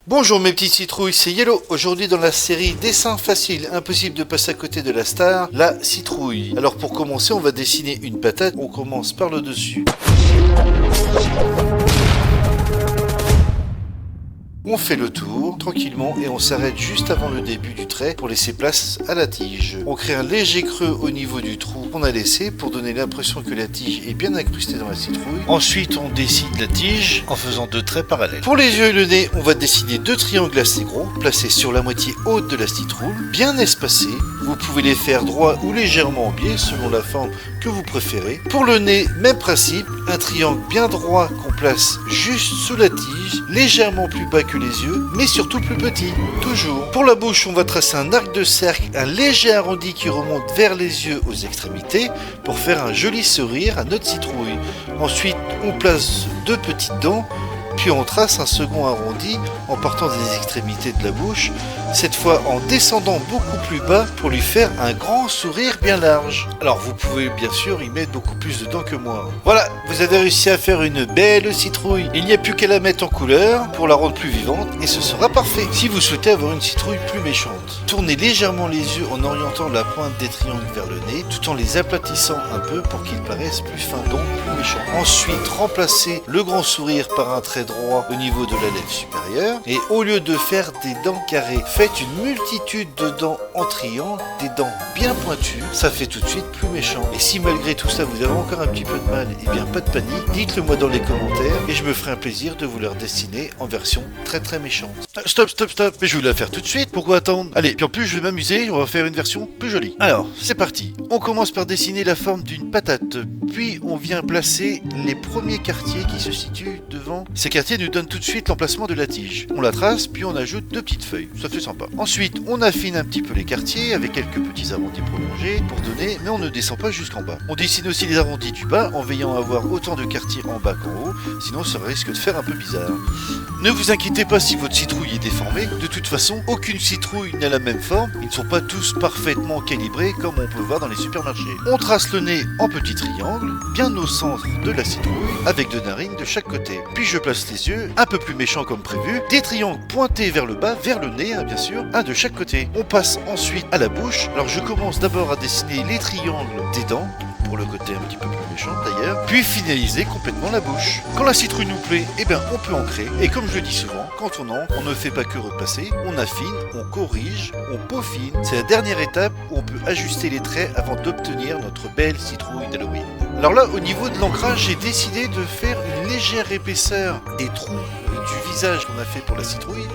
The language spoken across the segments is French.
Bonjour mes petites citrouilles, c'est Yellow. Aujourd'hui dans la série Dessin facile, impossible de passer à côté de la star, la citrouille. Alors pour commencer, on va dessiner une patate. On commence par le dessus. On fait le tour tranquillement et on s'arrête juste avant le début du trait pour laisser place à la tige. On crée un léger creux au niveau du trou qu'on a laissé pour donner l'impression que la tige est bien incrustée dans la citrouille. Ensuite, on dessine la tige en faisant deux traits parallèles. Pour les yeux et le nez, on va dessiner deux triangles assez gros placés sur la moitié haute de la citrouille, bien espacés. Vous pouvez les faire droits ou légèrement en biais selon la forme que vous préférez. Pour le nez, même principe, un triangle bien droit qu'on place juste sous la tige, légèrement plus bas que les yeux, mais surtout plus petit, toujours. Pour la bouche, on va tracer un arc de cercle, un léger arrondi qui remonte vers les yeux aux extrémités pour faire un joli sourire à notre citrouille. Ensuite, on place deux petites dents, puis on trace un second arrondi en partant des extrémités de la bouche, cette fois en descendant beaucoup plus bas pour lui faire un grand sourire bien large. Alors vous pouvez bien sûr y mettre beaucoup plus de dents que moi. Voilà, vous avez réussi à faire une belle citrouille. Il n'y a plus qu'à la mettre en couleur pour la rendre plus vivante et ce sera parfait. Si vous souhaitez avoir une citrouille plus méchante, tournez légèrement les yeux en orientant la pointe des triangles vers le nez tout en les aplatissant un peu pour qu'ils paraissent plus fins, donc plus méchants. Ensuite, remplacez le grand sourire par un trait droit au niveau de la lèvre supérieure et au lieu de faire des dents carrées, faites une multitude de dents en triangle, des dents bien pointues, ça fait tout de suite plus méchant. Et si malgré tout ça vous avez encore un petit peu de mal, eh bien pas de panique, dites-le moi dans les commentaires et je me ferai un plaisir de vous les redessiner en version très méchante. Stop, mais je vais vous la faire tout de suite, pourquoi attendre? Allez, puis en plus je vais m'amuser, on va faire une version plus jolie. Alors, c'est parti. On commence par dessiner la forme d'une patate, puis on vient placer les premiers quartiers qui se situent devant. Ces quartiers nous donnent tout de suite l'emplacement de la tige. On la trace, puis on ajoute deux petites feuilles, ça fait sympa. Ensuite, on affine un petit peu les quartiers avec quelques petits arrondis prolongés pour donner, mais on ne descend pas jusqu'en bas. On dessine aussi les arrondis du bas en veillant à avoir autant de quartiers en bas qu'en haut, sinon ça risque de faire un peu bizarre. Ne vous inquiétez pas si votre citrouille est déformée, de toute façon, aucune citrouille n'a la même forme, ils ne sont pas tous parfaitement calibrés comme on peut voir dans les supermarchés. On trace le nez en petits triangles, bien au centre de la citrouille, avec deux narines de chaque côté. Puis je place les yeux, un peu plus méchants comme prévu, des triangles pointés vers le bas, vers le nez, bien sûr, un de chaque côté. On passe ensuite à la bouche. Alors je commence d'abord à dessiner les triangles des dents, pour le côté un petit peu plus méchant d'ailleurs, puis finaliser complètement la bouche. Quand la citrouille nous plaît, eh bien on peut ancrer, et comme je le dis souvent, quand on ancre, on ne fait pas que repasser, on affine, on corrige, on peaufine. C'est la dernière étape où on peut ajuster les traits avant d'obtenir notre belle citrouille d'Halloween. Alors là, au niveau de l'ancrage, j'ai décidé de faire une légère épaisseur des trous du visage qu'on a fait pour la citrouille.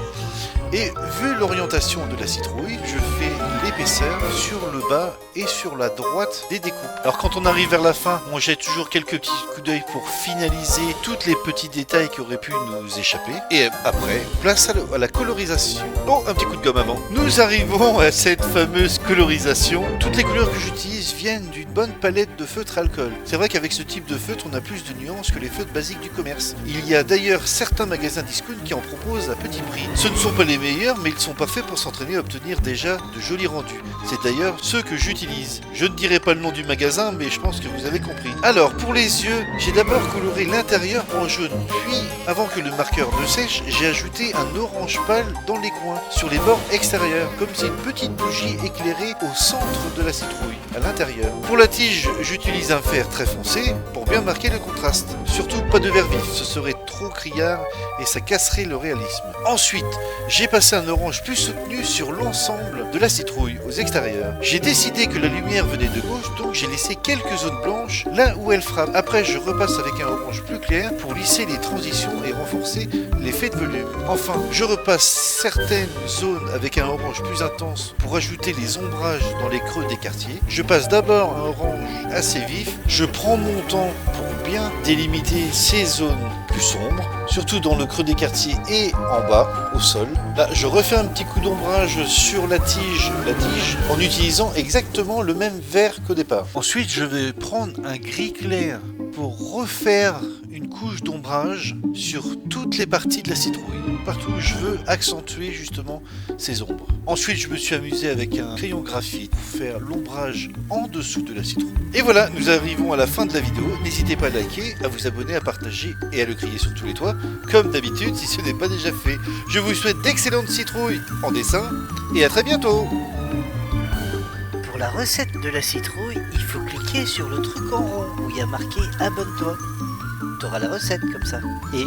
Et vu l'orientation de la citrouille, je fais l'épaisseur sur le bas et sur la droite des découpes. Alors quand on arrive vers la fin, on jette toujours quelques petits coups d'œil pour finaliser tous les petits détails qui auraient pu nous échapper. Et après, place à la colorisation. Oh, un petit coup de gomme avant. Nous arrivons à cette fameuse colorisation. Toutes les couleurs que j'utilise viennent d'une bonne palette de feutres alcool. C'est vrai qu'avec ce type de feutre, on a plus de nuances que les feutres basiques du commerce. Il y a d'ailleurs certains magasins discount qui en proposent à petit prix. Ce ne sont pas les meilleurs, mais ils sont pas faits pour s'entraîner à obtenir déjà de jolis rendus. C'est d'ailleurs ceux que j'utilise. Je ne dirai pas le nom du magasin, mais je pense que vous avez compris. Alors, pour les yeux, j'ai d'abord coloré l'intérieur en jaune. Puis, avant que le marqueur ne sèche, j'ai ajouté un orange pâle dans les coins, sur les bords extérieurs, comme si une petite bougie éclairée au centre de la citrouille, à l'intérieur. Pour la tige, j'utilise un fer très foncé pour bien marquer le contraste. Surtout pas de vert vif, ce serait trop criard et ça casserait le réalisme. Ensuite, j'ai passé un orange plus soutenu sur l'ensemble de la citrouille, aux extérieurs. J'ai décidé que la lumière venait de gauche, donc j'ai laissé quelques zones blanches là où elle frappe. Après, je repasse avec un orange plus clair pour lisser les transitions et renforcer l'effet de volume. Enfin, je repasse certaines zones avec un orange plus intense pour ajouter les ombrages dans les creux des quartiers. Je passe d'abord un orange assez vif. Je prends mon temps pour bien délimiter ces zones plus sombres, surtout dans le creux des quartiers et en bas, au sol. Là, je refais un petit coup d'ombrage sur la tige, en utilisant exactement le même vert qu'au départ. Ensuite, je vais prendre un gris clair pour refaire une couche d'ombrage sur toutes les parties de la citrouille, partout où je veux accentuer justement ces ombres. Ensuite, je me suis amusé avec un crayon graphite pour faire l'ombrage en dessous de la citrouille. Et voilà, nous arrivons à la fin de la vidéo. N'hésitez pas à liker, à vous abonner, à partager et à le crier sur tous les toits, comme d'habitude si ce n'est pas déjà fait. Je vous souhaite d'excellentes citrouilles en dessin et à très bientôt. Pour la recette de la citrouille, il faut cliquer sur le truc en rond où il y a marqué abonne-toi. T'auras la recette comme ça. Et